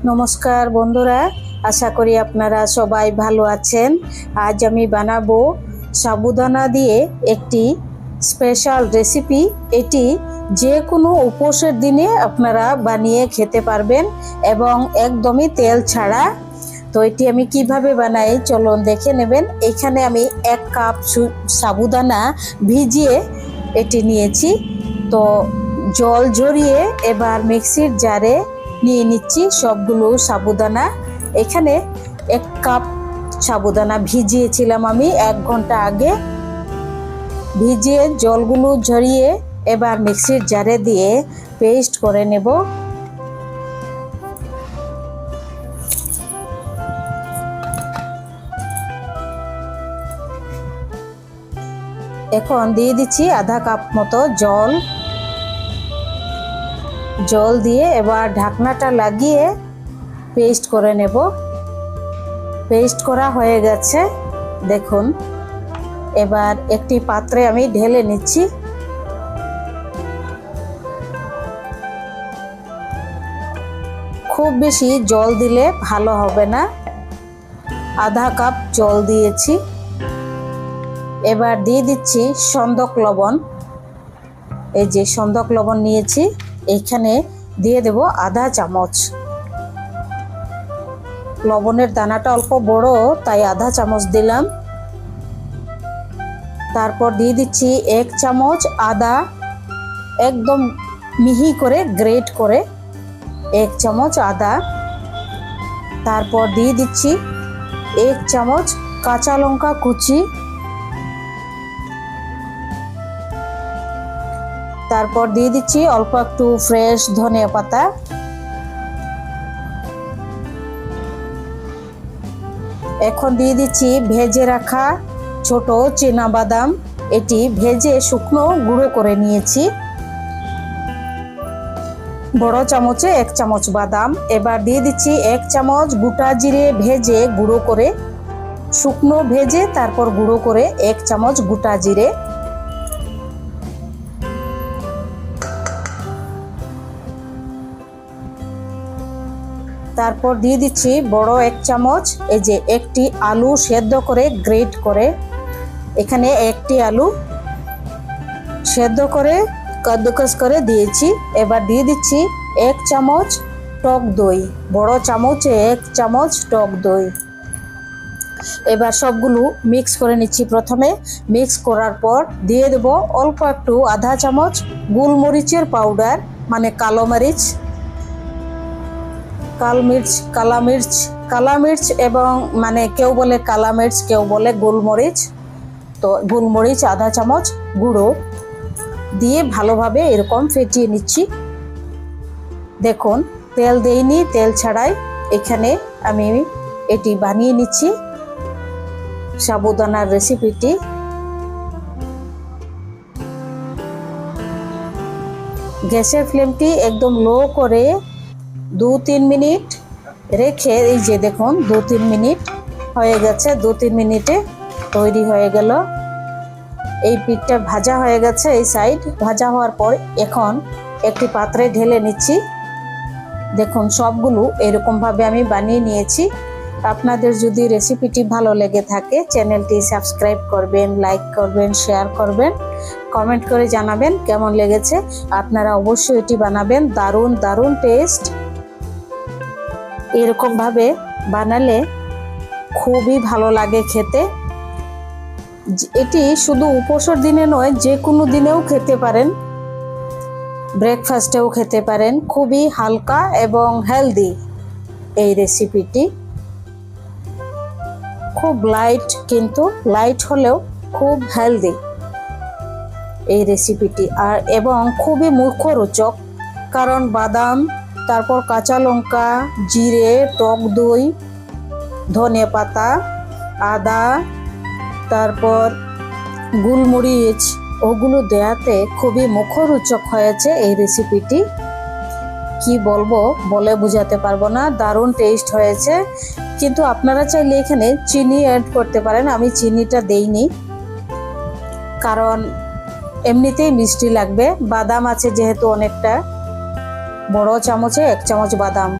নমস্কার বন্ধুরা, আশা করি আপনারা সবাই ভালো আছেন। আজ আমি বানাবো সাবুদানা দিয়ে একটি স্পেশাল রেসিপি। এটি যে কোনো উপোসের দিনে আপনারা বানিয়ে খেতে পারবেন এবং একদমই তেল ছাড়া। তো এটি আমি কিভাবে বানাই চলুন দেখে নেবেন। এখানে আমি 1 কাপ সাবুদানা ভিজিয়ে এটি নিয়েছি। তো জল ঝরিয়ে এবার মিক্সির জারে নিয়ে নিচ্ছি সবগুলো সাবুদানা। এখানে 1 কাপ সাবুদানা ভিজিয়েছিলাম আমি 1 ঘন্টা আগে। ভিজিয়ে জলগুলো ঝরিয়ে এবার মিক্সির জারে দিয়ে পেস্ট করে নেব। এখন দিয়ে দিচ্ছি আধা কাপ মতো জল দিয়ে এবার ঢাকনাটা লাগিয়ে পেস্ট করে নেব। পেস্ট করা হয়ে গেছে দেখুন। এবার একটি পাত্রে আমি ঢেলে নিচ্ছি। খুব বেশি জল দিলে ভালো হবে না, আধা কাপ জল দিয়েছি। এবার দিয়ে দিচ্ছি সন্দক লবণ। এই যে সন্দক লবণ নিয়েছি, এইখানে দিয়ে দেব আধা চামচ। লবণের দানাটা অল্প বড়, তাই আধা চামচ দিলাম। তারপর দিয়ে দিচ্ছি 1 চামচ আদা, একদম মিহি করে গ্রেট করে 1 চামচ আদা। তারপর দিয়ে দিচ্ছি 1 চামচ কাঁচা লঙ্কা কুচি। তারপর দিয়ে দিচ্ছি অল্প একটু ফ্রেশ ধনিয়া পাতা। এখন দিয়ে দিচ্ছি ভেজে রাখা ছোট চীনা বাদাম। এটি ভেজে শুকনো গুঁড়ো করে নিয়েছি। বড় চামচে 1 চামচ বাদাম। এবার দিয়ে দিচ্ছি 1 চামচ গোটা জিরে ভেজে গুঁড়ো করে, শুকনো ভেজে তারপর গুঁড়ো করে 1 চামচ গোটা জিরে। তারপর দিয়ে দিচ্ছি বড় 1 চামচ এই যে একটি আলু সেদ্ধ করে গ্রেট করে, এখানে একটি আলু সেদ্ধ করে কাদ্দুকাস করে দিয়েছি। এবার দিয়ে দিচ্ছি 1 চামচ টক দই, বড় চামচে 1 চামচ টক দই। এবার সবগুলো মিক্স করে নিচ্ছি। প্রথমে মিক্স করার পর দিয়ে দেব অল্প একটু আধা চামচ গোলমরিচের পাউডার, মানে কালো মরিচ, কালা মির্চ এবং মানে কেউ বলে কালা মির্চ, কেউ বলে গোলমরিচ। তো গোলমরিচ আধা চামচ গুঁড়ো দিয়ে ভালোভাবে এরকম ফেটিয়ে নিচ্ছি। দেখুন তেল দেইনি, তেল ছাড়াই এখানে আমি এটি বানিয়ে নিচ্ছি সাবুদানার রেসিপিটি। গ্যাসের ফ্লেমটি একদম লো করে 2-3 মিনিট রেখে, এই যে দেখুন 2-3 মিনিট হয়ে গেছে। 2-3 মিনিটে তৈরি হয়ে গেল। এই পিঠটা ভাজা হয়ে গেছে, এই সাইড ভাজা হওয়ার পর এখন একটি পাত্রে ঢেলে নিচ্ছি। দেখুন সবগুলো এরকমভাবে আমি বানিয়ে নিয়েছি। আপনাদের যদি রেসিপিটি ভালো লেগে থাকে চ্যানেলটি সাবস্ক্রাইব করবেন, লাইক করবেন, শেয়ার করবেন, কমেন্ট করে জানাবেন কেমন লেগেছে। আপনারা অবশ্যই এটি বানাবেন, দারুণ দারুণ টেস্ট। এরকমভাবে বানালে খুবই ভালো লাগে খেতে। এটি শুধু উপোসের দিনে নয়, যে কোনো দিনেও খেতে পারেন, ব্রেকফাস্টেও খেতে পারেন। খুবই হালকা এবং হেলদি এই রেসিপিটি। খুব লাইট, কিন্তু লাইট হলেও খুব হেলদি এই রেসিপিটি। আর এবং খুবই মুখরোচক, কারণ বাদাম, তারপর কাঁচা লঙ্কা, জিরে, টক দই, ধনে পাতা, আদা, তারপর গোলমরিচ, ওগুলো দেওয়াতে খুবই মুখরোচক হয়েছে এই রেসিপিটি। কি বলবো, বলে বোঝাতে পারবো না, দারুণ টেস্ট হয়েছে। কিন্তু আপনারা চাইলে এখানে চিনি অ্যাড করতে পারেন। আমি চিনিটা দেইনি, কারণ এমনিতেই মিষ্টি লাগবে। বাদাম আছে যেহেতু অনেকটা, বড় চামচে 1 চামচ বাদাম।